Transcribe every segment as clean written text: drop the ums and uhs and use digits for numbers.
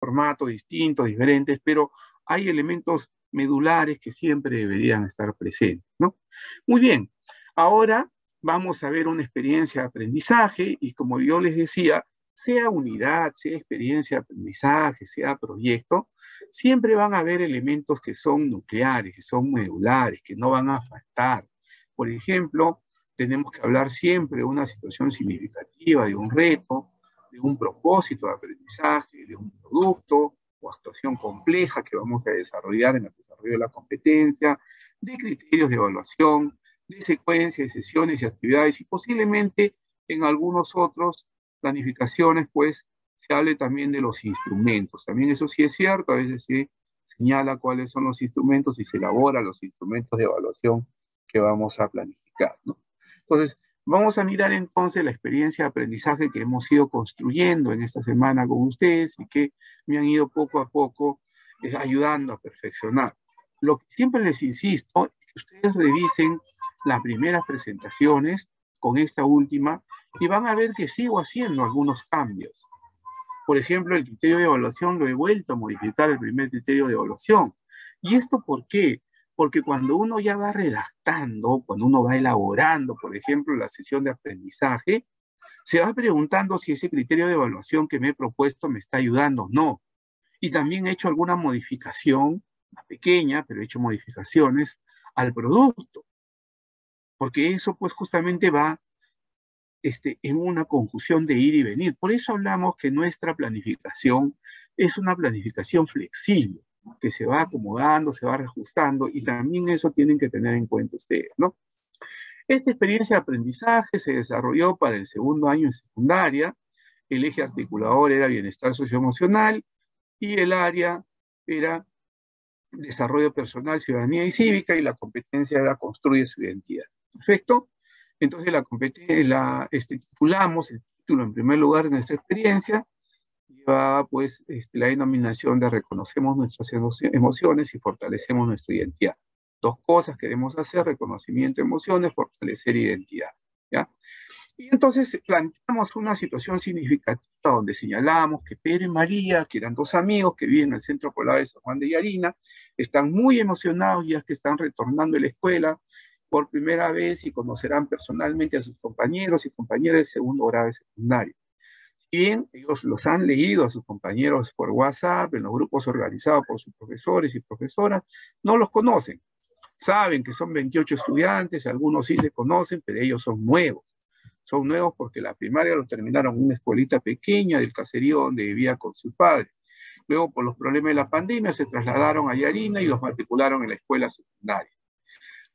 formatos distintos, diferentes, pero hay elementos medulares que siempre deberían estar presentes, ¿no? Muy bien, ahora vamos a ver una experiencia de aprendizaje y como yo les decía, sea unidad, sea experiencia de aprendizaje, sea proyecto, siempre van a haber elementos que son nucleares, que son medulares, que no van a faltar. Por ejemplo, tenemos que hablar siempre de una situación significativa, de un reto, de un propósito de aprendizaje, de un producto o actuación compleja que vamos a desarrollar en el desarrollo de la competencia, de criterios de evaluación, de secuencia de sesiones y actividades y posiblemente en algunos otros planificaciones, pues se hable también de los instrumentos. También eso sí es cierto, a veces se señala cuáles son los instrumentos y se elaboran los instrumentos de evaluación que vamos a planificar, ¿no? Entonces, vamos a mirar entonces la experiencia de aprendizaje que hemos ido construyendo en esta semana con ustedes y que me han ido poco a poco ayudando a perfeccionar. Lo que siempre les insisto es que ustedes revisen las primeras presentaciones con esta última y van a ver que sigo haciendo algunos cambios. Por ejemplo, el criterio de evaluación lo he vuelto a modificar, el primer criterio de evaluación. ¿Y esto por qué? Porque cuando uno ya va redactando, cuando uno va elaborando, por ejemplo, la sesión de aprendizaje, se va preguntando si ese criterio de evaluación que me he propuesto me está ayudando o no. Y también he hecho alguna modificación, una pequeña, pero he hecho modificaciones al producto. Porque eso pues justamente va en una conjunción de ir y venir. Por eso hablamos que nuestra planificación es una planificación flexible, que se va acomodando, se va reajustando, y también eso tienen que tener en cuenta ustedes, ¿no? Esta experiencia de aprendizaje se desarrolló para el segundo año en secundaria. El eje articulador era bienestar socioemocional y el área era desarrollo personal, ciudadanía y cívica, y la competencia era construye su identidad. ¿Perfecto? Entonces titulamos el título en primer lugar de nuestra experiencia, lleva pues la denominación de reconocemos nuestras emociones y fortalecemos nuestra identidad. Dos cosas queremos hacer: reconocimiento de emociones, fortalecer identidad, ¿ya? Y entonces planteamos una situación significativa donde señalamos que Pedro y María, que eran dos amigos que viven en el Centro Poblado de San Juan de Yarina, están muy emocionados ya que están retornando a la escuela por primera vez y conocerán personalmente a sus compañeros y compañeras del segundo grado de secundaria. Y bien, ellos los han leído a sus compañeros por WhatsApp, en los grupos organizados por sus profesores y profesoras, no los conocen. Saben que son 28 estudiantes, algunos sí se conocen, pero ellos son nuevos. Son nuevos porque la primaria lo terminaron en una escuelita pequeña del caserío donde vivía con sus padres. Luego, por los problemas de la pandemia, se trasladaron a Yarina y los matricularon en la escuela secundaria.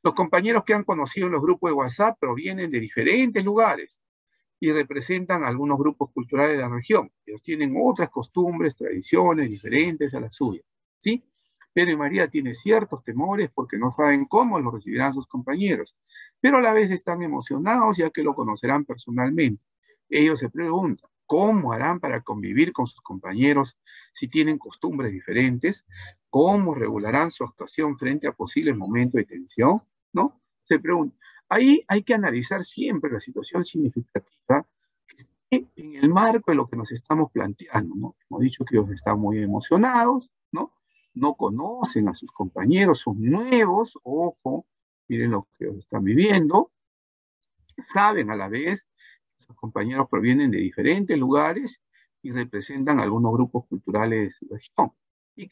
Los compañeros que han conocido en los grupos de WhatsApp provienen de diferentes lugares y representan a algunos grupos culturales de la región. Ellos tienen otras costumbres, tradiciones diferentes a las suyas, ¿sí? Pedro y María tienen ciertos temores porque no saben cómo lo recibirán sus compañeros, pero a la vez están emocionados ya que lo conocerán personalmente. Ellos se preguntan, ¿cómo harán para convivir con sus compañeros si tienen costumbres diferentes? ¿Cómo regularán su actuación frente a posibles momentos de tensión? ¿No? Se preguntan. Ahí hay que analizar siempre la situación significativa que esté en el marco de lo que nos estamos planteando, ¿no? Hemos dicho que ellos están muy emocionados, ¿no? No conocen a sus compañeros, son nuevos, ojo, miren lo que están viviendo, saben a la vez que sus compañeros provienen de diferentes lugares y representan algunos grupos culturales de la región. Y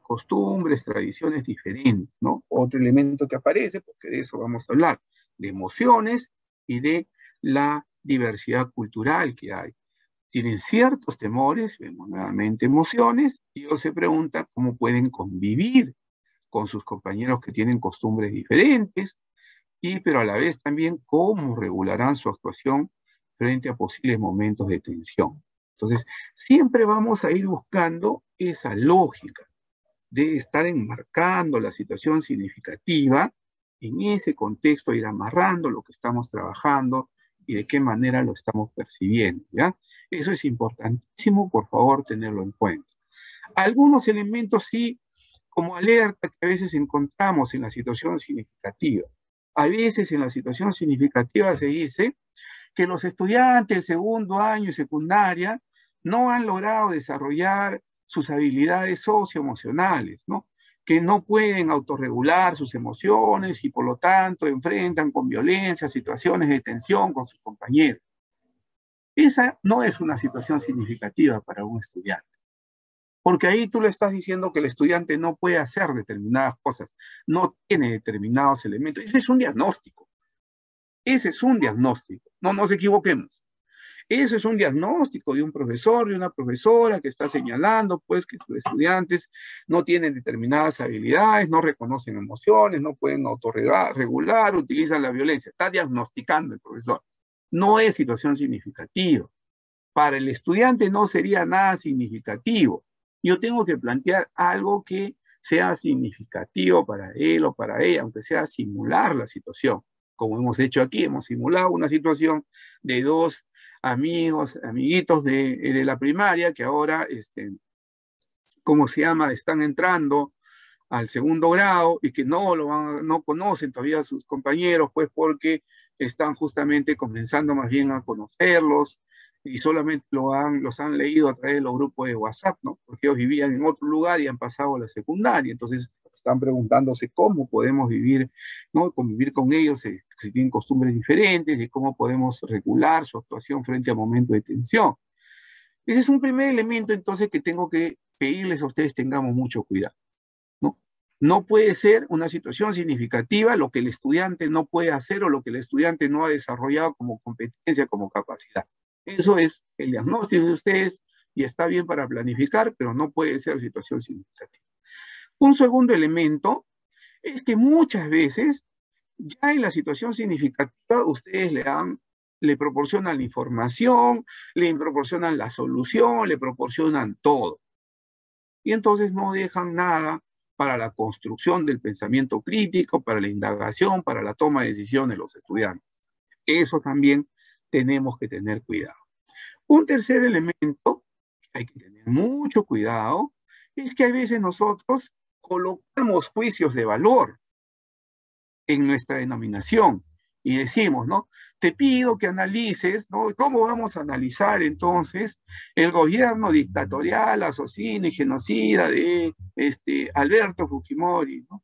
costumbres, tradiciones diferentes, ¿no? Otro elemento que aparece, porque de eso vamos a hablar, de emociones y de la diversidad cultural que hay. Tienen ciertos temores, vemos nuevamente emociones, y ellos se preguntan cómo pueden convivir con sus compañeros que tienen costumbres diferentes, pero a la vez también cómo regularán su actuación frente a posibles momentos de tensión. Entonces, siempre vamos a ir buscando esa lógica de estar enmarcando la situación significativa, en ese contexto ir amarrando lo que estamos trabajando y de qué manera lo estamos percibiendo, ¿ya? Eso es importantísimo, por favor, tenerlo en cuenta. Algunos elementos sí, como alerta que a veces encontramos en la situación significativa. A veces en la situación significativa se dice que los estudiantes del segundo año de secundaria no han logrado desarrollar sus habilidades socioemocionales, ¿no? Que no pueden autorregular sus emociones y por lo tanto enfrentan con violencia situaciones de tensión con sus compañeros. Esa no es una situación significativa para un estudiante, porque ahí tú le estás diciendo que el estudiante no puede hacer determinadas cosas, no tiene determinados elementos. Ese es un diagnóstico, ese es un diagnóstico, no nos equivoquemos. Eso es un diagnóstico de un profesor, de una profesora que está señalando pues que sus estudiantes no tienen determinadas habilidades, no reconocen emociones, no pueden autorregular, utilizan la violencia. Está diagnosticando el profesor. No es situación significativa. Para el estudiante no sería nada significativo. Yo tengo que plantear algo que sea significativo para él o para ella, aunque sea simular la situación. Como hemos hecho aquí, hemos simulado una situación de dos amiguitos de la primaria que ahora, ¿cómo se llama? Están entrando al segundo grado y que no conocen todavía a sus compañeros, pues porque están justamente comenzando más bien a conocerlos y solamente los han leído a través de los grupos de WhatsApp, ¿no? Porque ellos vivían en otro lugar y han pasado a la secundaria, entonces están preguntándose cómo podemos vivir, ¿no? Convivir con ellos, si tienen costumbres diferentes y cómo podemos regular su actuación frente a momentos de tensión. Ese es un primer elemento, entonces, que tengo que pedirles a ustedes tengamos mucho cuidado, ¿no? No puede ser una situación significativa lo que el estudiante no puede hacer o lo que el estudiante no ha desarrollado como competencia, como capacidad. Eso es el diagnóstico de ustedes y está bien para planificar, pero no puede ser situación significativa. Un segundo elemento es que muchas veces ya en la situación significativa ustedes le proporcionan la información, le proporcionan la solución, le proporcionan todo. Y entonces no dejan nada para la construcción del pensamiento crítico, para la indagación, para la toma de decisiones de los estudiantes. Eso también tenemos que tener cuidado. Un tercer elemento, hay que tener mucho cuidado, es que a veces nosotros colocamos juicios de valor en nuestra denominación y decimos, ¿no? Te pido que analices, ¿no? ¿Cómo vamos a analizar entonces el gobierno dictatorial, asesino y genocida de Alberto Fujimori, ¿no?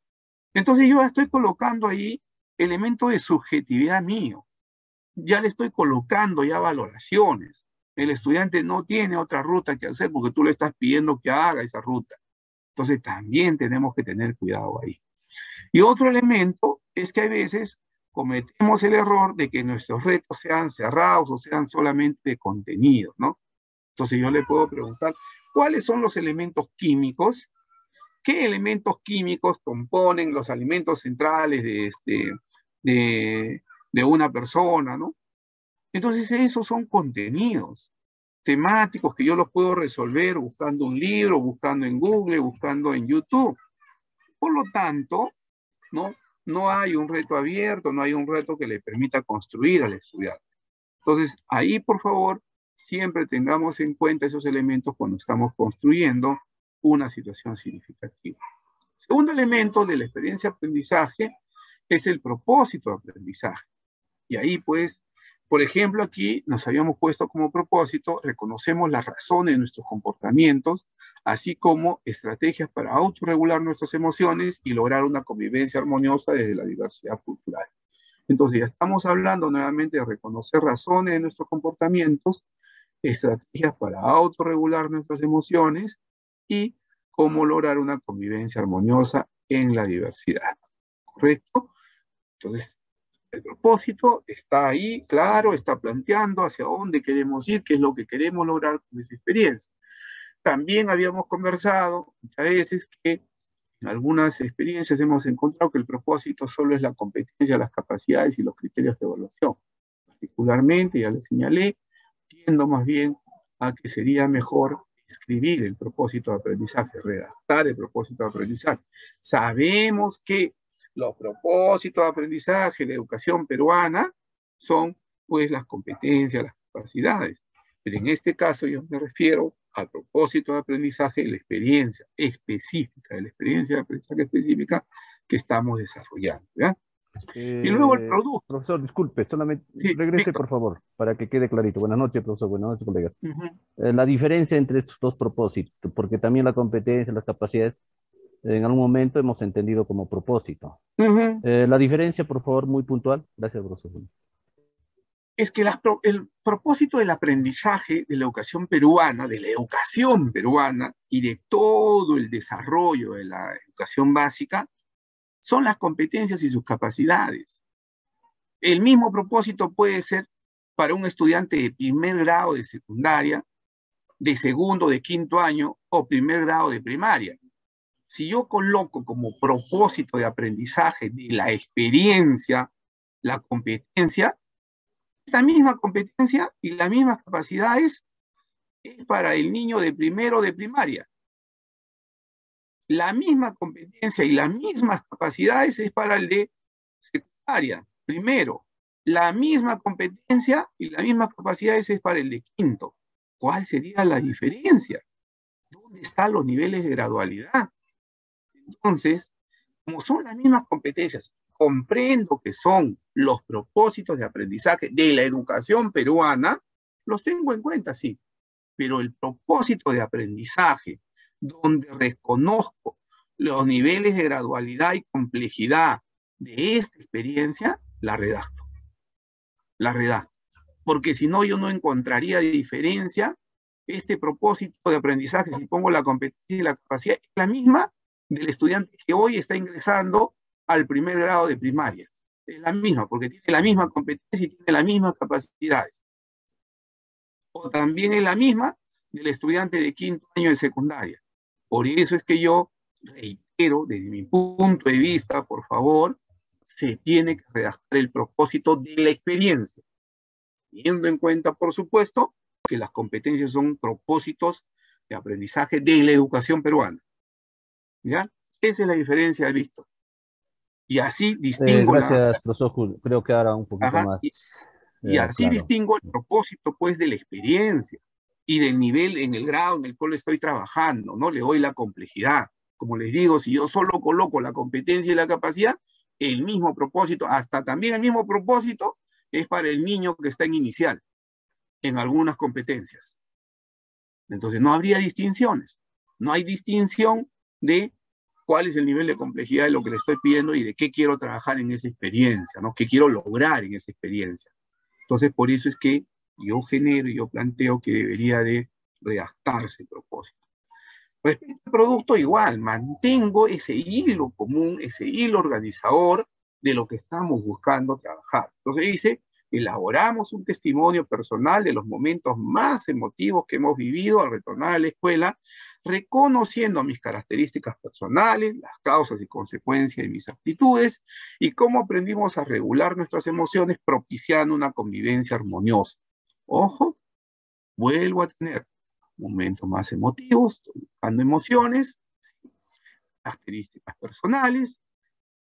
Entonces yo estoy colocando ahí elementos de subjetividad mío, ya le estoy colocando ya valoraciones. El estudiante no tiene otra ruta que hacer porque tú le estás pidiendo que haga esa ruta. Entonces también tenemos que tener cuidado ahí. Y otro elemento es que a veces cometemos el error de que nuestros retos sean cerrados o sean solamente de contenido, ¿no? Entonces yo le puedo preguntar, ¿cuáles son los elementos químicos? ¿Qué elementos químicos componen los alimentos centrales de una persona, ¿no? Entonces esos son contenidos temáticos que yo los puedo resolver buscando un libro, buscando en Google, buscando en YouTube. Por lo tanto, ¿no? No hay un reto abierto, no hay un reto que le permita construir al estudiante. Entonces, ahí, por favor, siempre tengamos en cuenta esos elementos cuando estamos construyendo una situación significativa. Segundo elemento de la experiencia de aprendizaje es el propósito de aprendizaje. Y ahí, pues, por ejemplo, aquí nos habíamos puesto como propósito, reconocemos las razones de nuestros comportamientos, así como estrategias para autorregular nuestras emociones y lograr una convivencia armoniosa desde la diversidad cultural. Entonces, ya estamos hablando nuevamente de reconocer razones de nuestros comportamientos, estrategias para autorregular nuestras emociones y cómo lograr una convivencia armoniosa en la diversidad. ¿Correcto? Entonces, el propósito está ahí, claro, está planteando hacia dónde queremos ir, qué es lo que queremos lograr con esa experiencia. También habíamos conversado muchas veces que en algunas experiencias hemos encontrado que el propósito solo es la competencia, las capacidades y los criterios de evaluación. Particularmente, ya les señalé, tiendo más bien a que sería mejor escribir el propósito de aprendizaje, redactar el propósito de aprendizaje. Sabemos que los propósitos de aprendizaje de educación peruana son pues las competencias, las capacidades. Pero en este caso yo me refiero al propósito de aprendizaje de la experiencia específica, de la experiencia de aprendizaje específica que estamos desarrollando, ¿ya? Y luego el producto. Profesor, disculpe, solamente Sí, regrese Víctor. por favor, para que quede clarito. Buenas noches, profesor, buenas noches, colegas. Ujú, La diferencia entre estos dos propósitos, porque también la competencia, las capacidades, en algún momento hemos entendido como propósito. ujú. La diferencia, por favor, muy puntual. Gracias, profesor. Es que el propósito del aprendizaje de la educación peruana, de la educación peruana y de todo el desarrollo de la educación básica son las competencias y sus capacidades. El mismo propósito puede ser para un estudiante de primer grado de secundaria, de segundo, de quinto año o primer grado de primaria. Si yo coloco como propósito de aprendizaje de la experiencia, la competencia, esta misma competencia y las mismas capacidades es para el niño de primero de primaria. La misma competencia y las mismas capacidades es para el de secundaria, primero. La misma competencia y las mismas capacidades es para el de quinto. ¿Cuál sería la diferencia? ¿Dónde están los niveles de gradualidad? Entonces, como son las mismas competencias, comprendo que son los propósitos de aprendizaje de la educación peruana, los tengo en cuenta, sí, pero el propósito de aprendizaje, donde reconozco los niveles de gradualidad y complejidad de esta experiencia, la redacto, porque si no yo no encontraría diferencia. Este propósito de aprendizaje, si pongo la competencia y la capacidad, es la misma del estudiante que hoy está ingresando al primer grado de primaria. Es la misma, porque tiene la misma competencia y tiene las mismas capacidades. O también es la misma del estudiante de quinto año de secundaria. Por eso es que yo reitero, desde mi punto de vista, por favor, se tiene que redactar el propósito de la experiencia, teniendo en cuenta, por supuesto, que las competencias son propósitos de aprendizaje de la educación peruana. ¿Ya? Esa es la diferencia, Víctor. Y así distingo Gracias, profesor Julio. Creo que ahora un poquito ajá, más y así claro. distingo el propósito, pues, de la experiencia y del nivel en el grado en el cual estoy trabajando, ¿no? Le doy la complejidad. Como les digo, si yo solo coloco la competencia y la capacidad, el mismo propósito, hasta también el mismo propósito, es para el niño que está en inicial, en algunas competencias. Entonces, no habría distinciones. No hay distinción de cuál es el nivel de complejidad de lo que le estoy pidiendo y de qué quiero trabajar en esa experiencia, ¿no? ¿Qué quiero lograr en esa experiencia? Entonces, por eso es que yo genero y yo planteo que debería de redactarse el propósito. Respecto al producto, igual, mantengo ese hilo común, ese hilo organizador de lo que estamos buscando trabajar. Entonces dice, elaboramos un testimonio personal de los momentos más emotivos que hemos vivido al retornar a la escuela, reconociendo mis características personales, las causas y consecuencias de mis actitudes y cómo aprendimos a regular nuestras emociones propiciando una convivencia armoniosa. Ojo, vuelvo a tener momentos más emotivos, estoy buscando emociones, características personales,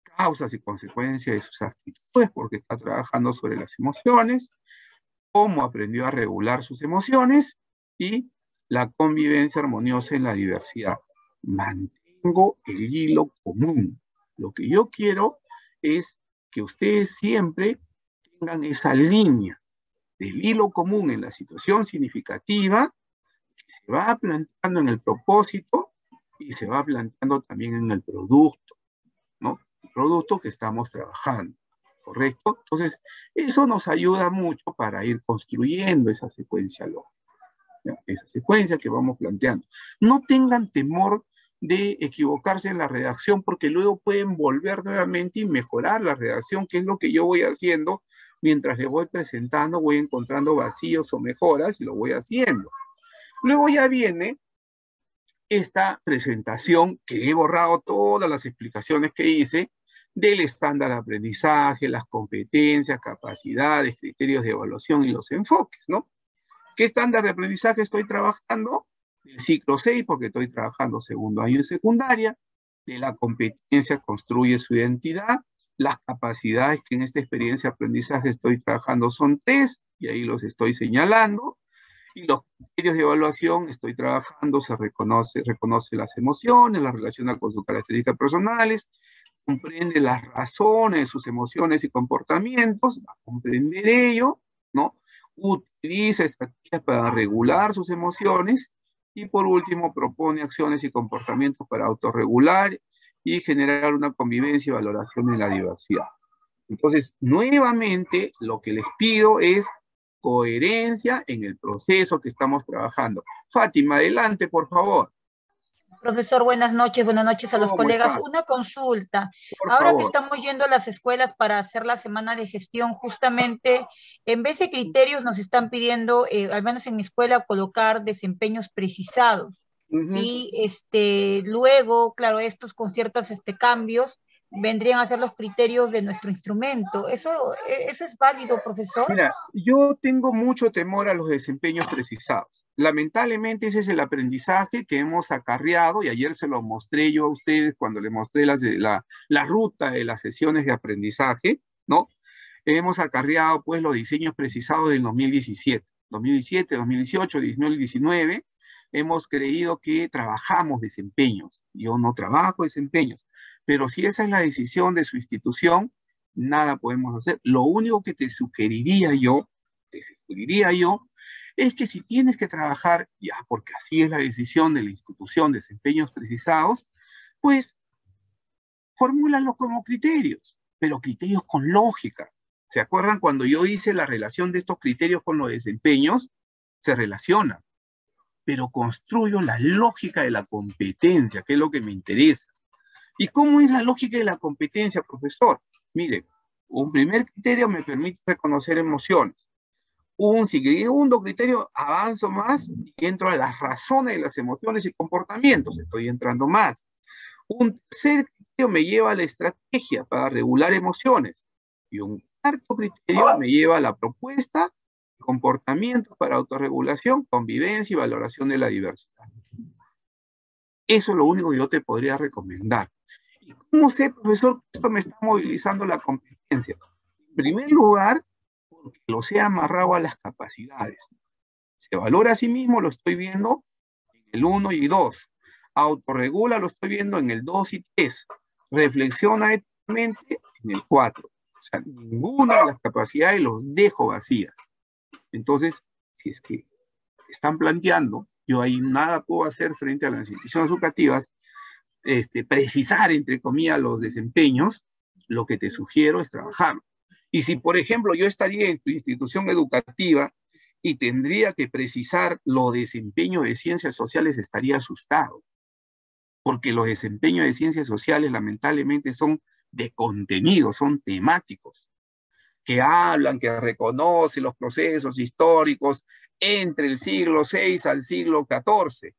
causas y consecuencias de sus actitudes, porque está trabajando sobre las emociones, cómo aprendió a regular sus emociones y la convivencia armoniosa en la diversidad. Mantengo el hilo común. Lo que yo quiero es que ustedes siempre tengan esa línea del hilo común en la situación significativa que se va planteando en el propósito y se va planteando también en el producto, ¿no? El producto que estamos trabajando, ¿correcto? Entonces, eso nos ayuda mucho para ir construyendo esa secuencia lógica, ¿ya? Esa secuencia que vamos planteando. No tengan temor de equivocarse en la redacción porque luego pueden volver nuevamente y mejorar la redacción, que es lo que yo voy haciendo mientras le voy presentando, voy encontrando vacíos o mejoras y lo voy haciendo. Luego ya viene esta presentación que he borrado todas las explicaciones que hice del estándar de aprendizaje, las competencias, capacidades, criterios de evaluación y los enfoques, ¿no? ¿Qué estándar de aprendizaje estoy trabajando? El ciclo 6, porque estoy trabajando segundo año de secundaria. De la competencia construye su identidad. Las capacidades que en esta experiencia de aprendizaje estoy trabajando son 3, y ahí los estoy señalando. Y los criterios de evaluación, estoy trabajando, reconoce las emociones, las relaciona con sus características personales, comprende las razones de sus emociones y comportamientos, va a comprender ello, ¿no? Utiliza estrategias para regular sus emociones y por último propone acciones y comportamientos para autorregular y generar una convivencia y valoración de la diversidad. Entonces, nuevamente, lo que les pido es coherencia en el proceso que estamos trabajando. Fátima, adelante, por favor. Profesor, buenas noches a los ¿Cómo colegas. estás? Una consulta. Por Ahora que favor. estamos yendo a las escuelas para hacer la semana de gestión, justamente en vez de criterios nos están pidiendo, al menos en mi escuela, colocar desempeños precisados. Y luego, claro, estos con ciertos cambios vendrían a ser los criterios de nuestro instrumento. ¿Eso es válido, profesor? Mira, yo tengo mucho temor a los desempeños precisados. Lamentablemente ese es el aprendizaje que hemos acarreado y ayer se lo mostré yo a ustedes cuando les mostré la ruta de las sesiones de aprendizaje, ¿no? Hemos acarreado pues los diseños precisados del 2017, 2018, 2019. Hemos creído que trabajamos desempeños. Yo no trabajo desempeños, pero si esa es la decisión de su institución, nada podemos hacer. Lo único que te sugeriría yo, es que si tienes que trabajar, ya, porque así es la decisión de la institución, desempeños precisados, pues formúlalo como criterios, pero criterios con lógica. ¿Se acuerdan cuando yo hice la relación de estos criterios con los desempeños? Se relacionan, pero construyo la lógica de la competencia, que es lo que me interesa. ¿Y cómo es la lógica de la competencia, profesor? Mire, un primer criterio me permite reconocer emociones. Un segundo criterio, avanzo más y entro a las razones de las emociones y comportamientos. Estoy entrando más. Un tercer criterio me lleva a la estrategia para regular emociones. Y un cuarto criterio me lleva a la propuesta, comportamientos para autorregulación, convivencia y valoración de la diversidad. Eso es lo único que yo te podría recomendar. ¿Cómo sé, profesor, que esto me está movilizando la competencia? En primer lugar, porque lo sea amarrado a las capacidades. Se valora a sí mismo, lo estoy viendo en el 1 y 2. Autorregula, lo estoy viendo en el 2 y 3. Reflexiona éticamente en el 4. O sea, ninguna de las capacidades los dejo vacías. Entonces, si es que están planteando, yo ahí nada puedo hacer frente a las instituciones educativas, precisar, entre comillas, los desempeños, lo que te sugiero es trabajar. Y si, por ejemplo, yo estaría en tu institución educativa y tendría que precisar los desempeños de ciencias sociales, estaría asustado. Porque los desempeños de ciencias sociales, lamentablemente, son de contenido, son temáticos, que hablan, que reconocen los procesos históricos entre el siglo VI al siglo XIV.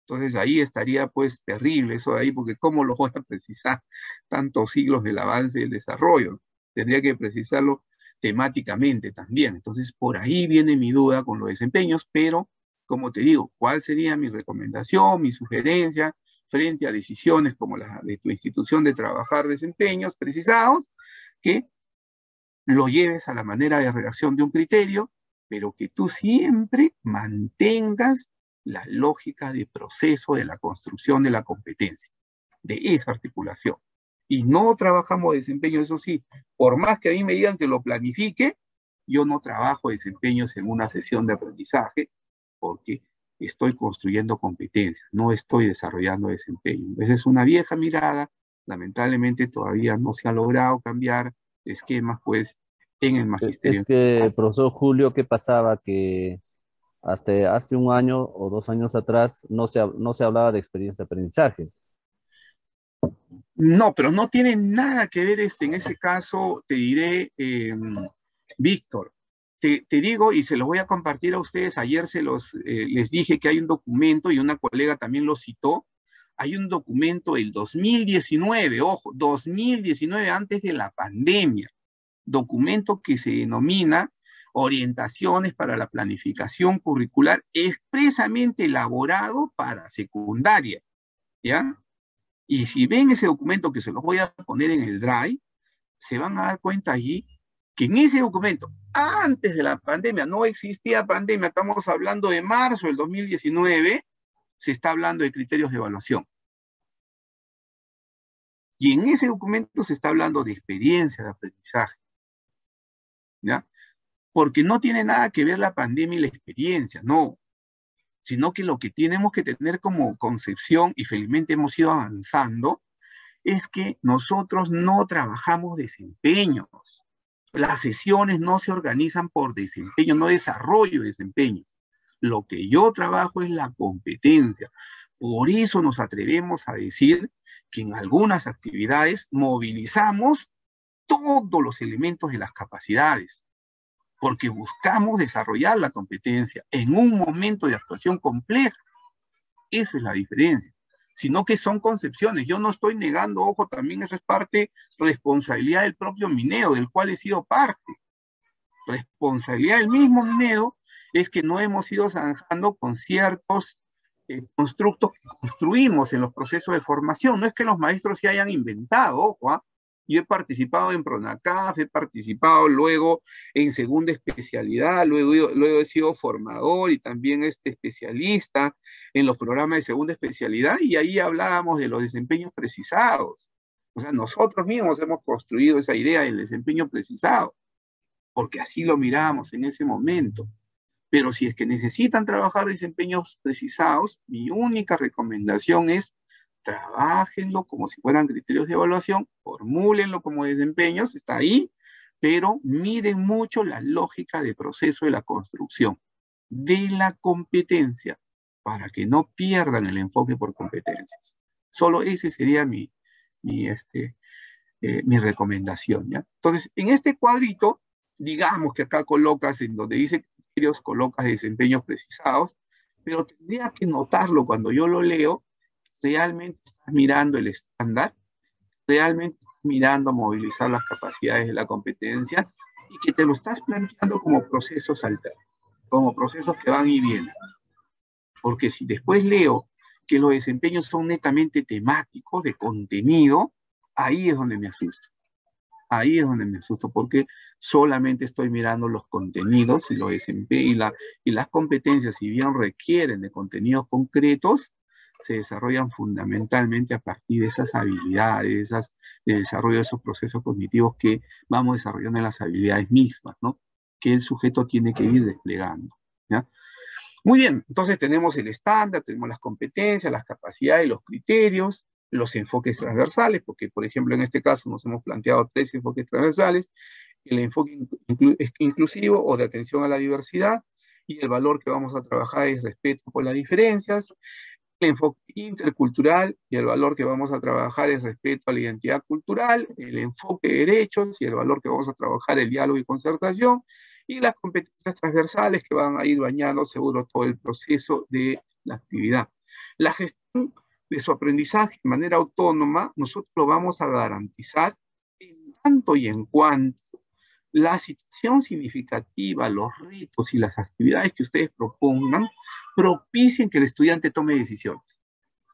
Entonces ahí estaría pues terrible eso de ahí, porque ¿cómo lo voy a precisar tantos siglos del avance y el desarrollo? Tendría que precisarlo temáticamente también. Entonces por ahí viene mi duda con los desempeños, pero como te digo, ¿cuál sería mi recomendación, mi sugerencia frente a decisiones como la de tu institución de trabajar desempeños precisados? Que lo lleves a la manera de redacción de un criterio, pero que tú siempre mantengas la lógica de proceso de la construcción de la competencia, de esa articulación. Y no trabajamos desempeño, eso sí, por más que a mí me digan que lo planifique, yo no trabajo desempeños en una sesión de aprendizaje porque estoy construyendo competencias, no estoy desarrollando desempeño. Esa es una vieja mirada, lamentablemente todavía no se ha logrado cambiar esquemas, pues, en el magisterio. Es que, profesor Julio, ¿qué pasaba? Que hasta hace un año o 2 años atrás no se hablaba de experiencia de aprendizaje. No, pero no tiene nada que ver en ese caso, te diré, Víctor. Te digo y se los voy a compartir a ustedes. Ayer les dije que hay un documento y una colega también lo citó. Hay un documento del 2019, ojo, 2019 antes de la pandemia. Documento que se denomina Orientaciones para la Planificación Curricular, expresamente elaborado para secundaria, ¿ya? Y si ven ese documento, que se los voy a poner en el Drive, se van a dar cuenta allí que en ese documento, antes de la pandemia, no existía pandemia, estamos hablando de marzo del 2019, se está hablando de criterios de evaluación. Y en ese documento se está hablando de experiencia de aprendizaje, ¿ya? Porque no tiene nada que ver la pandemia y la experiencia, no, sino que lo que tenemos que tener como concepción, y felizmente hemos ido avanzando, es que nosotros no trabajamos desempeños. Las sesiones no se organizan por desempeño, no desarrollo de desempeño. Lo que yo trabajo es la competencia. Por eso nos atrevemos a decir que en algunas actividades movilizamos todos los elementos de las capacidades, porque buscamos desarrollar la competencia en un momento de actuación compleja. Esa es la diferencia. Sino que son concepciones. Yo no estoy negando, ojo, también eso es parte, responsabilidad del propio Mineo, del cual he sido parte. Responsabilidad del mismo Mineo es que no hemos ido zanjando con ciertos constructos que construimos en los procesos de formación. No es que los maestros se hayan inventado, ojo, ¿ah? Yo he participado en PRONACAF, he participado luego en segunda especialidad, luego he sido formador y también especialista en los programas de segunda especialidad, y ahí hablábamos de los desempeños precisados. O sea, nosotros mismos hemos construido esa idea del desempeño precisado, porque así lo mirábamos en ese momento. Pero si es que necesitan trabajar desempeños precisados, mi única recomendación es trabájenlo como si fueran criterios de evaluación, formúlenlo como desempeños, está ahí, pero miren mucho la lógica de proceso de la construcción, de la competencia, para que no pierdan el enfoque por competencias. Solo ese sería mi recomendación, ¿ya? Entonces, en este cuadrito, digamos que acá colocas, en donde dice criterios, colocas desempeños precisados, pero tendría que notarlo cuando yo lo leo. Realmente estás mirando el estándar, realmente estás mirando movilizar las capacidades de la competencia, y que te lo estás planteando como procesos alternos, como procesos que van y vienen. Porque si después leo que los desempeños son netamente temáticos, de contenido, ahí es donde me asusto. Ahí es donde me asusto, porque solamente estoy mirando los contenidos y los desempeños y las competencias, si bien requieren de contenidos concretos, se desarrollan fundamentalmente a partir de esas habilidades, de desarrollo de esos procesos cognitivos que vamos desarrollando en las habilidades mismas, ¿no? Que el sujeto tiene que ir desplegando, ¿ya? Muy bien, entonces tenemos el estándar, tenemos las competencias, las capacidades, los criterios, los enfoques transversales, porque por ejemplo en este caso nos hemos planteado 3 enfoques transversales: el enfoque inclusivo o de atención a la diversidad, y el valor que vamos a trabajar es respeto por las diferencias. El enfoque intercultural, y el valor que vamos a trabajar es respeto a la identidad cultural. El enfoque de derechos, y el valor que vamos a trabajar es el diálogo y concertación. Y las competencias transversales, que van a ir bañando seguro todo el proceso de la actividad. La gestión de su aprendizaje de manera autónoma, nosotros lo vamos a garantizar en tanto y en cuanto la situación significativa, los retos y las actividades que ustedes propongan propicien que el estudiante tome decisiones.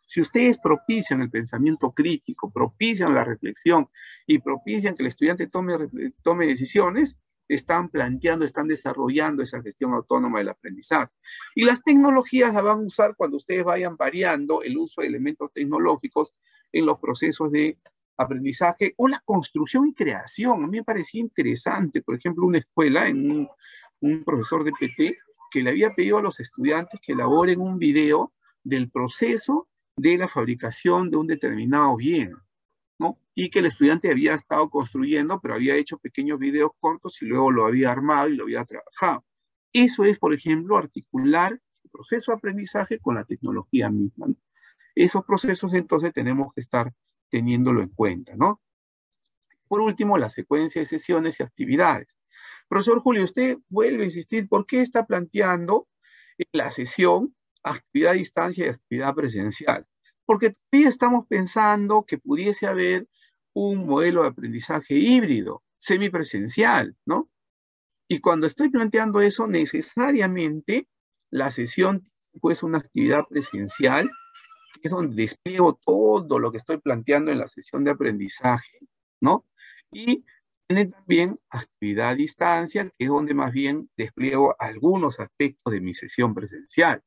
Si ustedes propician el pensamiento crítico, propician la reflexión y propician que el estudiante tome decisiones, están planteando, están desarrollando esa gestión autónoma del aprendizaje. Y las tecnologías las van a usar cuando ustedes vayan variando el uso de elementos tecnológicos en los procesos de aprendizaje o la construcción y creación. A mí me parecía interesante, por ejemplo, una escuela, en un profesor de PT, que le había pedido a los estudiantes que elaboren un video del proceso de la fabricación de un determinado bien, ¿no? Y que el estudiante había estado construyendo, pero había hecho pequeños videos cortos y luego lo había armado y lo había trabajado. Eso es, por ejemplo, articular el proceso de aprendizaje con la tecnología misma, ¿no? Esos procesos entonces tenemos que estar teniéndolo en cuenta, ¿no? Por último, la secuencia de sesiones y actividades. Profesor Julio, usted vuelve a insistir, ¿por qué está planteando la sesión actividad a distancia y actividad presencial? Porque todavía estamos pensando que pudiese haber un modelo de aprendizaje híbrido, semipresencial, ¿no? Y cuando estoy planteando eso, necesariamente la sesión, pues, una actividad presencial, que es donde despliego todo lo que estoy planteando en la sesión de aprendizaje, ¿no? Y tiene también actividad a distancia, que es donde más bien despliego algunos aspectos de mi sesión presencial,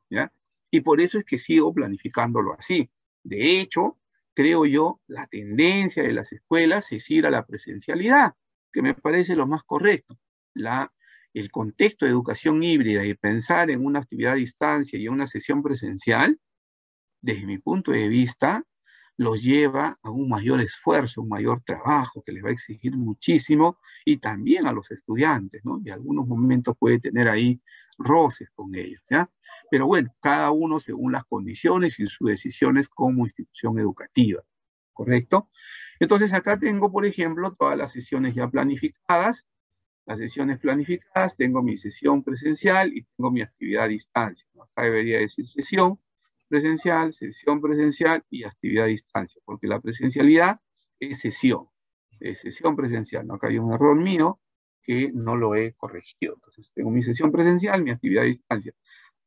¿ya? Y por eso es que sigo planificándolo así. De hecho, creo yo, la tendencia de las escuelas es ir a la presencialidad, que me parece lo más correcto. El contexto de educación híbrida y pensar en una actividad a distancia y una sesión presencial, desde mi punto de vista, los lleva a un mayor esfuerzo, un mayor trabajo que les va a exigir muchísimo y también a los estudiantes, ¿no? Y en algunos momentos puede tener ahí roces con ellos, ¿ya? Pero bueno, cada uno según las condiciones y sus decisiones como institución educativa, ¿correcto? Entonces acá tengo, por ejemplo, todas las sesiones ya planificadas. Las sesiones planificadas, tengo mi sesión presencial y tengo mi actividad a distancia. Acá debería decir sesión presencial y actividad a distancia, porque la presencialidad es sesión presencial. ¿No? Acá hay un error mío que no lo he corregido. Entonces tengo mi sesión presencial, mi actividad a distancia.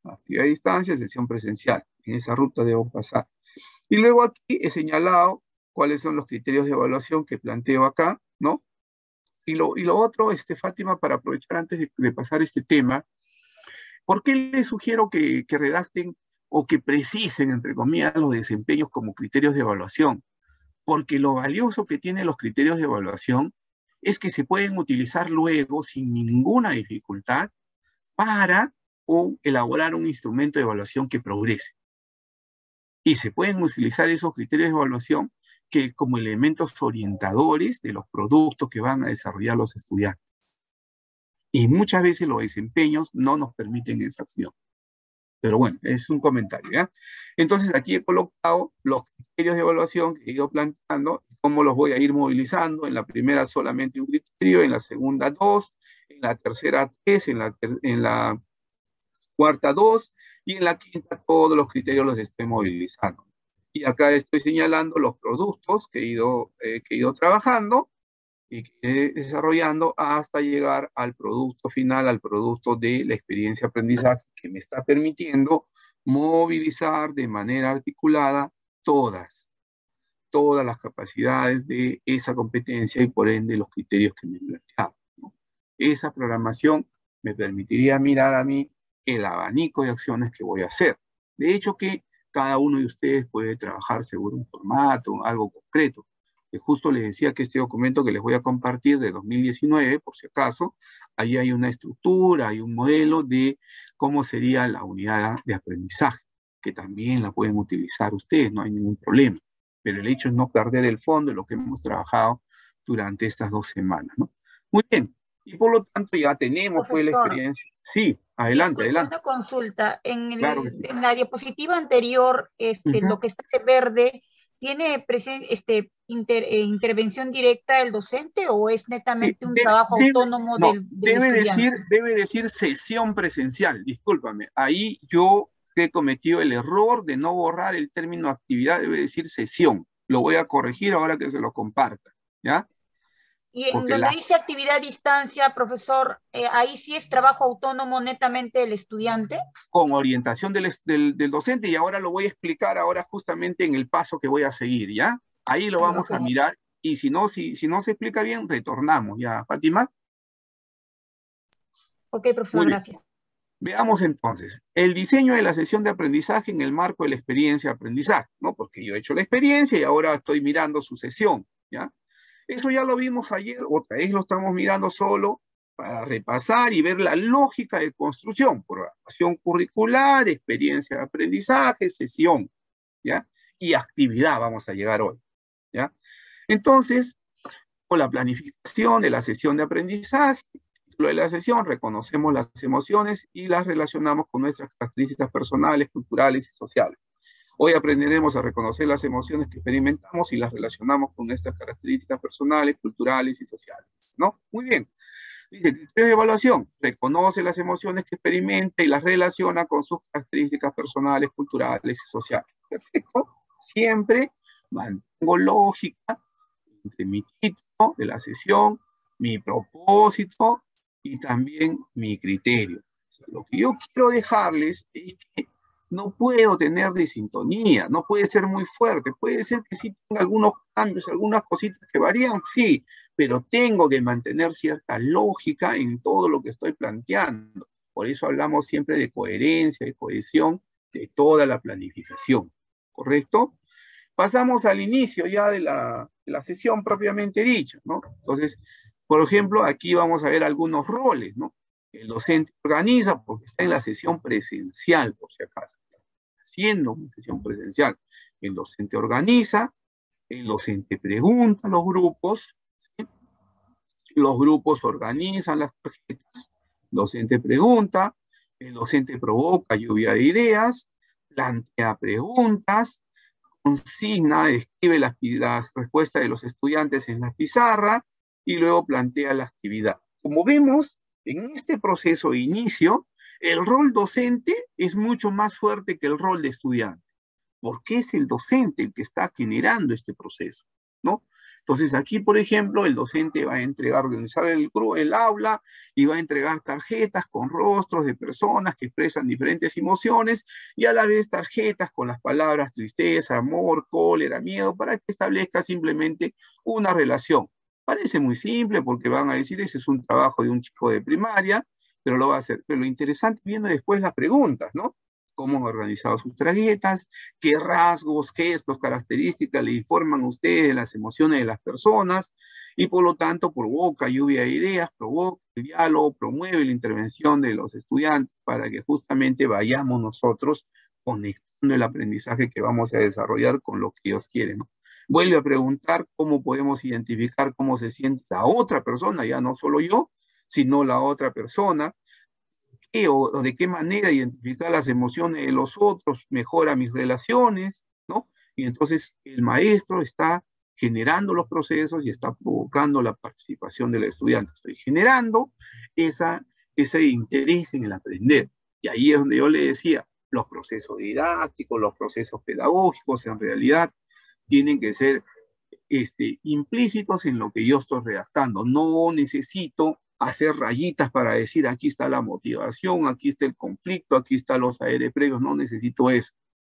Actividad a distancia, sesión presencial. En esa ruta debo pasar. Y luego aquí he señalado cuáles son los criterios de evaluación que planteo acá, ¿no? Y lo otro, Fátima, para aprovechar antes de pasar este tema, ¿por qué les sugiero que redacten o que precisen, entre comillas, los desempeños como criterios de evaluación? Porque lo valioso que tienen los criterios de evaluación es que se pueden utilizar luego sin ninguna dificultad para elaborar un instrumento de evaluación que progrese. Y se pueden utilizar esos criterios de evaluación que como elementos orientadores de los productos que van a desarrollar los estudiantes. Y muchas veces los desempeños no nos permiten esa acción. Pero bueno, es un comentario, ¿ya? Entonces aquí he colocado los criterios de evaluación que he ido planteando, cómo los voy a ir movilizando. En la primera solamente un criterio, en la segunda 2, en la tercera 3, en la cuarta 2, y en la quinta todos los criterios los estoy movilizando. Y acá estoy señalando los productos que he ido trabajando y que he desarrollando hasta llegar al producto final, al producto de la experiencia de aprendizaje que me está permitiendo movilizar de manera articulada todas las capacidades de esa competencia y por ende los criterios que me he planteado, ¿no? Esa programación me permitiría mirar a mí el abanico de acciones que voy a hacer. De hecho que cada uno de ustedes puede trabajar según un formato, algo concreto. Que justo les decía que este documento que les voy a compartir de 2019, por si acaso, ahí hay una estructura, hay un modelo de cómo sería la unidad de aprendizaje, que también la pueden utilizar ustedes, no hay ningún problema. Pero el hecho es no perder el fondo de lo que hemos trabajado durante estas 2 semanas, ¿no? Muy bien, y por lo tanto ya tenemos pues la Profesor, experiencia. Sí, adelante, disculpe, adelante. una consulta. Claro que sí. En la diapositiva anterior, lo que está de verde, ¿tiene intervención directa del docente o es Sí, netamente un trabajo autónomo no, del estudiante? debe decir sesión presencial, discúlpame. Ahí yo he cometido el error de no borrar el término actividad, debe decir sesión. Lo voy a corregir ahora que se lo comparta, ¿ya? Y en Porque donde dice actividad a distancia, profesor, ahí sí es trabajo autónomo netamente del estudiante. con orientación del docente, y ahora lo voy a explicar ahora justamente en el paso que voy a seguir, ¿ya? Ahí lo vamos a mirar, y si no se explica bien, retornamos, ¿ya, Fátima? Ok, profesor, Muy bien. gracias. Veamos entonces, el diseño de la sesión de aprendizaje en el marco de la experiencia de aprendizaje, ¿no? Porque yo he hecho la experiencia y ahora estoy mirando su sesión, ¿ya? Eso ya lo vimos ayer, otra vez lo estamos mirando solo para repasar y ver la lógica de construcción, programación curricular, experiencia de aprendizaje, sesión, ¿ya? Y actividad vamos a llegar hoy, ¿ya? Entonces, con la planificación de la sesión de aprendizaje, lo de la sesión, reconocemos las emociones y las relacionamos con nuestras características personales, culturales y sociales. Hoy aprenderemos a reconocer las emociones que experimentamos y las relacionamos con nuestras características personales, culturales y sociales, ¿no? Muy bien. Dice, criterio de evaluación, reconoce las emociones que experimenta y las relaciona con sus características personales, culturales y sociales. Perfecto. Siempre mantengo lógica entre mi título de la sesión, mi propósito y también mi criterio. O sea, lo que yo quiero dejarles es que no puedo tener desintonía, no puede ser muy fuerte, puede ser que sí tenga algunos cambios, algunas cositas que varían, sí, pero tengo que mantener cierta lógica en todo lo que estoy planteando. Por eso hablamos siempre de coherencia, de cohesión, de toda la planificación, ¿correcto? Pasamos al inicio ya de la sesión propiamente dicha, ¿no? Entonces, por ejemplo, aquí vamos a ver algunos roles, ¿no? El docente organiza porque está en la sesión presencial, por si acaso, haciendo una sesión presencial. El docente organiza, el docente pregunta a los grupos, ¿sí? Los grupos organizan las tarjetas, el docente pregunta, el docente provoca lluvia de ideas, plantea preguntas, consigna, escribe las respuestas de los estudiantes en la pizarra y luego plantea la actividad. Como vemos, en este proceso de inicio, el rol docente es mucho más fuerte que el rol de estudiante, porque es el docente el que está generando este proceso, ¿no? Entonces aquí, por ejemplo, el docente va a organizar el aula y va a entregar tarjetas con rostros de personas que expresan diferentes emociones y a la vez tarjetas con las palabras tristeza, amor, cólera, miedo, para que establezca simplemente una relación. Parece muy simple porque van a decir, ese es un trabajo de un chico de primaria, pero lo va a hacer. Pero lo interesante viene después las preguntas, ¿no? Cómo han organizado sus tarjetas, qué rasgos, gestos, características le informan a ustedes de las emociones de las personas y por lo tanto provoca lluvia de ideas, provoca el diálogo, promueve la intervención de los estudiantes para que justamente vayamos nosotros conectando el aprendizaje que vamos a desarrollar con lo que ellos quieren, ¿no? Vuelve a preguntar cómo podemos identificar cómo se siente la otra persona, ya no solo yo, sino la otra persona, o de qué manera identificar las emociones de los otros mejora mis relaciones, ¿no? Y entonces el maestro está generando los procesos y está provocando la participación del estudiante. Estoy generando ese interés en el aprender. Y ahí es donde yo le decía, los procesos didácticos, los procesos pedagógicos, en realidad tienen que ser implícitos en lo que yo estoy redactando. No necesito hacer rayitas para decir aquí está la motivación, aquí está el conflicto, aquí están los saberes previos. No necesito eso.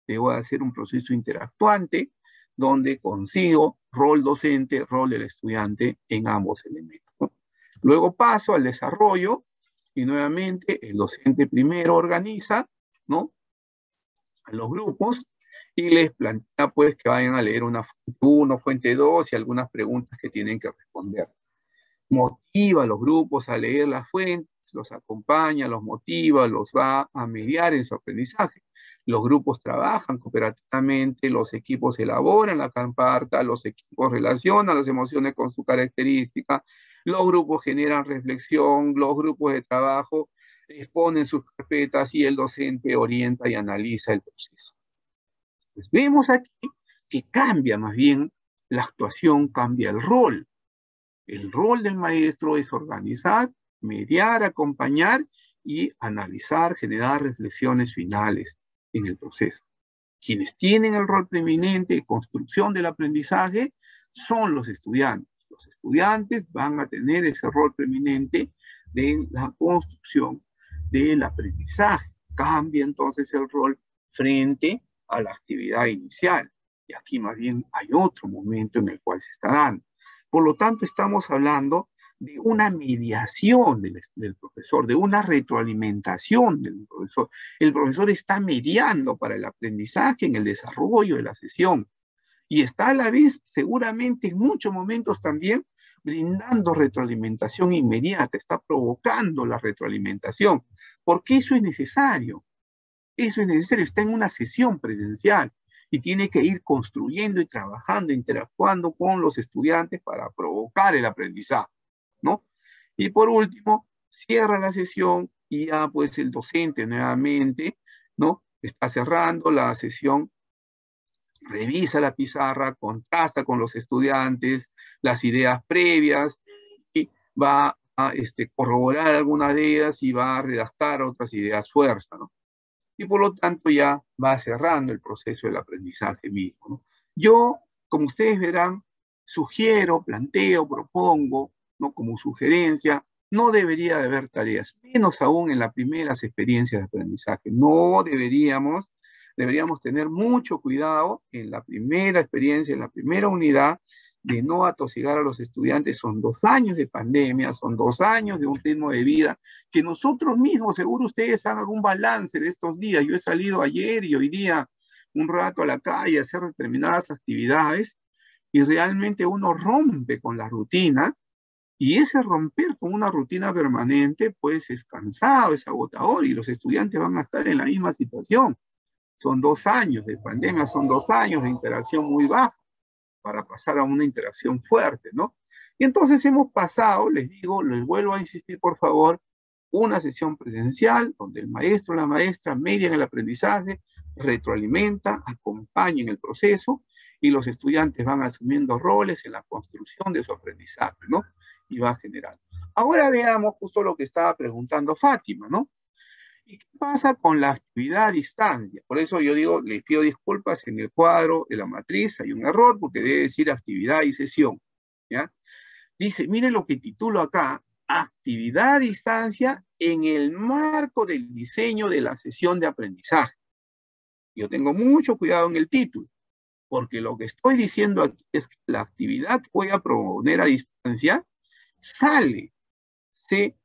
Debo hacer un proceso interactuante donde consigo rol docente, rol del estudiante en ambos elementos, ¿no? Luego paso al desarrollo y nuevamente el docente primero organiza, ¿no?, a los grupos y les plantea pues que vayan a leer una fuente 1, fuente 2 y algunas preguntas que tienen que responder. Motiva a los grupos a leer las fuentes, los acompaña, los motiva, los va a mediar en su aprendizaje. Los grupos trabajan cooperativamente, los equipos elaboran la carta, los equipos relacionan las emociones con su característica, los grupos generan reflexión, los grupos de trabajo exponen sus carpetas y el docente orienta y analiza el proceso. Pues vemos aquí que cambia más bien la actuación, cambia el rol. El rol del maestro es organizar, mediar, acompañar y analizar, generar reflexiones finales en el proceso. Quienes tienen el rol preeminente de construcción del aprendizaje son los estudiantes. Los estudiantes van a tener ese rol preeminente de la construcción del aprendizaje. Cambia entonces el rol frente a la actividad inicial. Y aquí más bien hay otro momento en el cual se está dando. Por lo tanto, estamos hablando de una mediación del profesor, de una retroalimentación del profesor. El profesor está mediando para el aprendizaje en el desarrollo de la sesión. Y está a la vez, seguramente en muchos momentos también, brindando retroalimentación inmediata, está provocando la retroalimentación. Porque eso es necesario. Eso es necesario, está en una sesión presencial y tiene que ir construyendo y trabajando, interactuando con los estudiantes para provocar el aprendizaje, ¿no? Y por último, cierra la sesión y ya pues el docente nuevamente, ¿no?, está cerrando la sesión, revisa la pizarra, contrasta con los estudiantes las ideas previas y va a corroborar algunas de ellas y va a redactar otras ideas fuerza, ¿no? Y por lo tanto ya va cerrando el proceso del aprendizaje mismo, ¿no? Yo, como ustedes verán, sugiero, planteo, propongo, ¿no?, como sugerencia, no debería de haber tareas, menos aún en las primeras experiencias de aprendizaje. No deberíamos tener mucho cuidado en la primera experiencia, en la primera unidad, de no atosigar a los estudiantes. Son 2 años de pandemia, son 2 años de un ritmo de vida, que nosotros mismos, seguro ustedes hagan un balance de estos días. Yo he salido ayer y hoy día un rato a la calle, a hacer determinadas actividades, y realmente uno rompe con la rutina, y ese romper con una rutina permanente, pues es cansado, es agotador, y los estudiantes van a estar en la misma situación. Son 2 años de pandemia, son 2 años de interacción muy baja para pasar a una interacción fuerte, ¿no? Y entonces hemos pasado, les digo, les vuelvo a insistir, por favor, una sesión presencial donde el maestro o la maestra median el aprendizaje, retroalimenta, acompaña en el proceso y los estudiantes van asumiendo roles en la construcción de su aprendizaje, ¿no? Y va generando. Ahora veamos justo lo que estaba preguntando Fátima, ¿no? ¿Y qué pasa con la actividad a distancia? Por eso yo digo, les pido disculpas, en el cuadro de la matriz hay un error porque debe decir actividad y sesión, ¿ya? Dice, miren lo que titulo acá, actividad a distancia en el marco del diseño de la sesión de aprendizaje. Yo tengo mucho cuidado en el título, porque lo que estoy diciendo aquí es que la actividad que voy a proponer a distancia se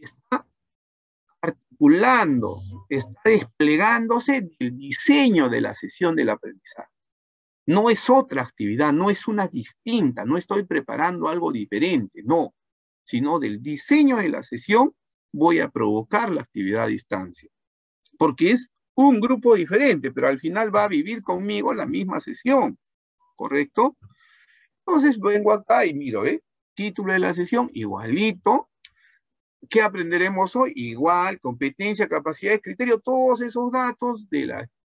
está articulando, está desplegándose del diseño de la sesión del aprendizaje. No es otra actividad, no es una distinta, no estoy preparando algo diferente, no, sino del diseño de la sesión voy a provocar la actividad a distancia, porque es un grupo diferente, pero al final va a vivir conmigo la misma sesión, ¿correcto? Entonces vengo acá y miro, título de la sesión, igualito. ¿Qué aprenderemos hoy? Igual, competencia, capacidades, criterio, todos esos datos de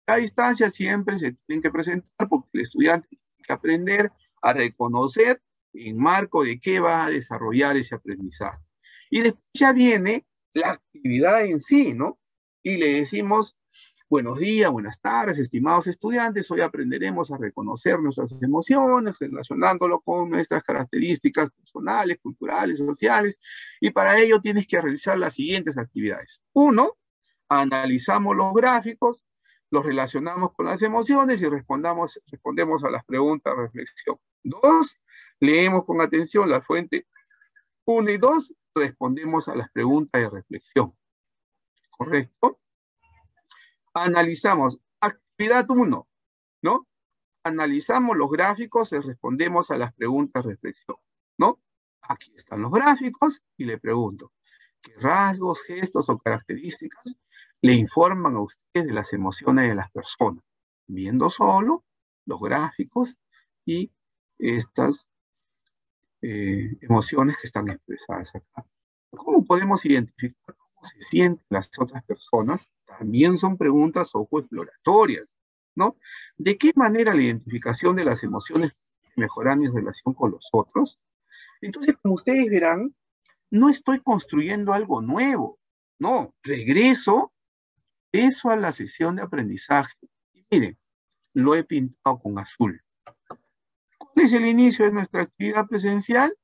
la distancia siempre se tienen que presentar porque el estudiante tiene que aprender a reconocer en marco de qué va a desarrollar ese aprendizaje. Y después ya viene la actividad en sí, ¿no? Y le decimos, buenos días, buenas tardes, estimados estudiantes, hoy aprenderemos a reconocer nuestras emociones, relacionándolo con nuestras características personales, culturales, sociales, y para ello tienes que realizar las siguientes actividades. 1, analizamos los gráficos, los relacionamos con las emociones y respondemos a las preguntas de reflexión. 2, leemos con atención la fuente 1 y 2, respondemos a las preguntas de reflexión. ¿Correcto? Analizamos actividad 1, ¿no? Analizamos los gráficos y respondemos a las preguntas de reflexión, ¿no? Aquí están los gráficos y le pregunto, ¿qué rasgos, gestos o características le informan a usted de las emociones de las personas? Viendo solo los gráficos y estas emociones que están expresadas acá. ¿Cómo podemos identificar cómo se sienten las otras personas? También son preguntas ojo exploratorias, ¿no? ¿De qué manera la identificación de las emociones mejora mi relación con los otros? Entonces, como ustedes verán, no estoy construyendo algo nuevo, no, regreso eso a la sesión de aprendizaje. Y miren, lo he pintado con azul. ¿Cuál es el inicio de nuestra actividad presencial?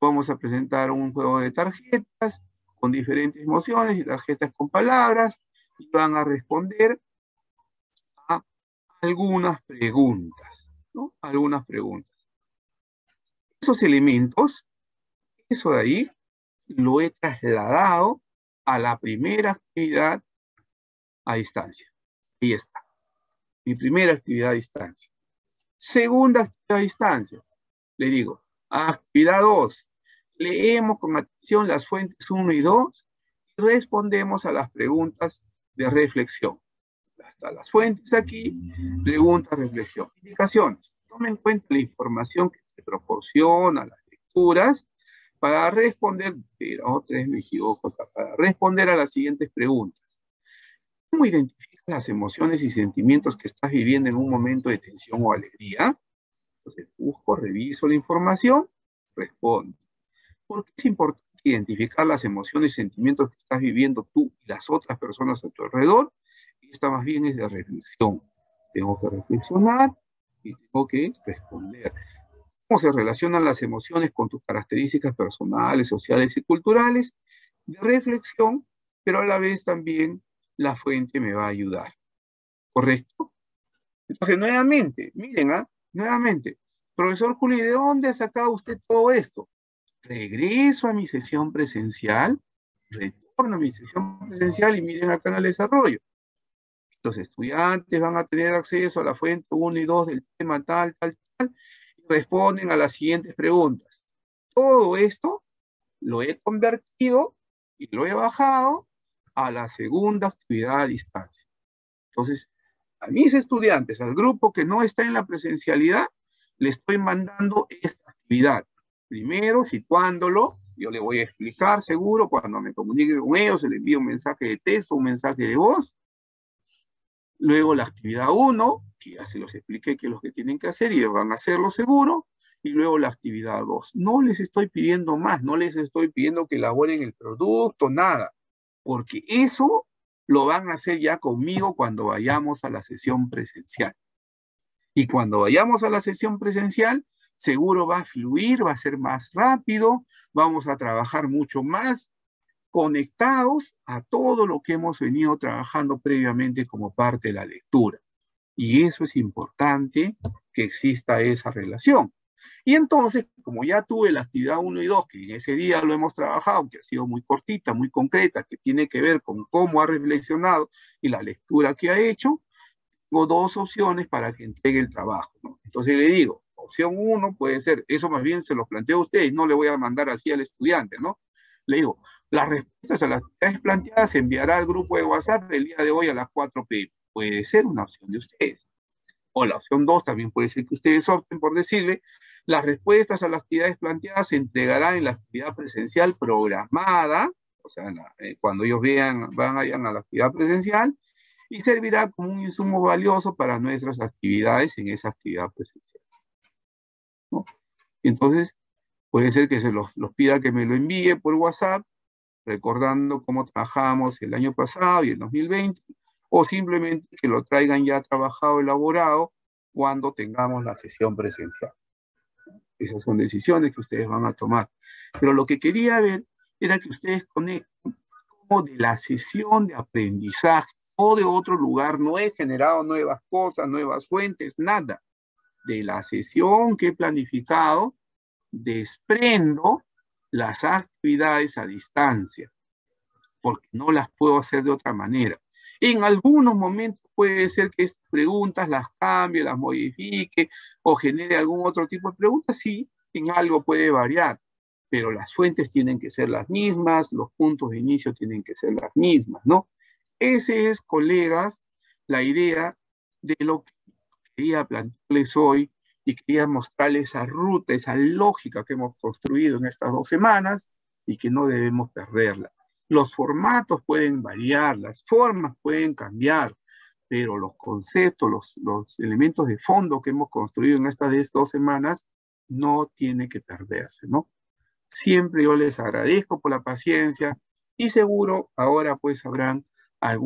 Vamos a presentar un juego de tarjetas con diferentes emociones y tarjetas con palabras y van a responder a algunas preguntas, ¿no? Algunas preguntas. Esos elementos, eso de ahí, lo he trasladado a la primera actividad a distancia. Ahí está. Mi primera actividad a distancia. Segunda actividad a distancia. Le digo, actividad 2. Leemos con atención las fuentes 1 y 2 y respondemos a las preguntas de reflexión. Hasta las fuentes aquí, preguntas, reflexión. Indicaciones. Toma en cuenta la información que te proporciona las lecturas para responder, me equivoco, para responder a las siguientes preguntas. ¿Cómo identificas las emociones y sentimientos que estás viviendo en un momento de tensión o alegría? Entonces busco, reviso la información, respondo. ¿Por qué es importante identificar las emociones y sentimientos que estás viviendo tú y las otras personas a tu alrededor? Esta más bien es de reflexión. Tengo que reflexionar y tengo que responder. ¿Cómo se relacionan las emociones con tus características personales, sociales y culturales? De reflexión, pero a la vez también la fuente me va a ayudar. ¿Correcto? Entonces, nuevamente, miren, nuevamente, profesor Juli, ¿de dónde ha sacado usted todo esto? Regreso a mi sesión presencial, retorno a mi sesión presencial y miren acá en el desarrollo. Los estudiantes van a tener acceso a la fuente 1 y 2 del tema tal, y responden a las siguientes preguntas. Todo esto lo he convertido y lo he bajado a la segunda actividad a distancia. Entonces, a mis estudiantes, al grupo que no está en la presencialidad, le estoy mandando esta actividad. Primero, situándolo, yo le voy a explicar seguro, cuando me comunique con ellos, se le envío un mensaje de texto, un mensaje de voz. Luego la actividad 1, que ya se los expliqué que es lo que tienen que hacer y van a hacerlo seguro. Y luego la actividad 2. No les estoy pidiendo más, no les estoy pidiendo que elaboren el producto, nada. Porque eso lo van a hacer ya conmigo cuando vayamos a la sesión presencial. Y cuando vayamos a la sesión presencial, seguro va a fluir, va a ser más rápido, vamos a trabajar mucho más conectados a todo lo que hemos venido trabajando previamente como parte de la lectura. Y eso es importante, que exista esa relación. Y entonces, como ya tuve la actividad 1 y 2, que en ese día lo hemos trabajado, que ha sido muy cortita, muy concreta, que tiene que ver con cómo ha reflexionado y la lectura que ha hecho, tengo 2 opciones para que entregue el trabajo, ¿no? Entonces le digo, opción 1 puede ser, eso más bien se lo planteo a ustedes, no le voy a mandar así al estudiante, ¿no? Le digo, las respuestas a las actividades planteadas se enviará al grupo de WhatsApp el día de hoy a las 4 p.m. Puede ser una opción de ustedes. O la opción 2 también puede ser que ustedes opten por decirle, las respuestas a las actividades planteadas se entregarán en la actividad presencial programada, o sea, cuando ellos vayan a la actividad presencial, y servirá como un insumo valioso para nuestras actividades en esa actividad presencial, ¿no? Entonces, puede ser que se los pida que me lo envíe por WhatsApp, recordando cómo trabajamos el año pasado y el 2020, o simplemente que lo traigan ya trabajado, elaborado, cuando tengamos la sesión presencial. Esas son decisiones que ustedes van a tomar. Pero lo que quería ver era que ustedes conecten como de la sesión de aprendizaje o de otro lugar. No he generado nuevas cosas, nuevas fuentes, nada. De la sesión que he planificado, desprendo las actividades a distancia, porque no las puedo hacer de otra manera. En algunos momentos puede ser que estas preguntas las cambie, las modifique o genere algún otro tipo de preguntas, sí, en algo puede variar, pero las fuentes tienen que ser las mismas, los puntos de inicio tienen que ser las mismas, ¿no? Ese es, colegas, la idea de lo que quería plantearles hoy y quería mostrarles esa ruta, esa lógica que hemos construido en estas 2 semanas y que no debemos perderla. Los formatos pueden variar, las formas pueden cambiar, pero los conceptos, los elementos de fondo que hemos construido en estas 2 semanas no tiene que perderse, ¿no? Siempre yo les agradezco por la paciencia y seguro ahora pues habrán algunas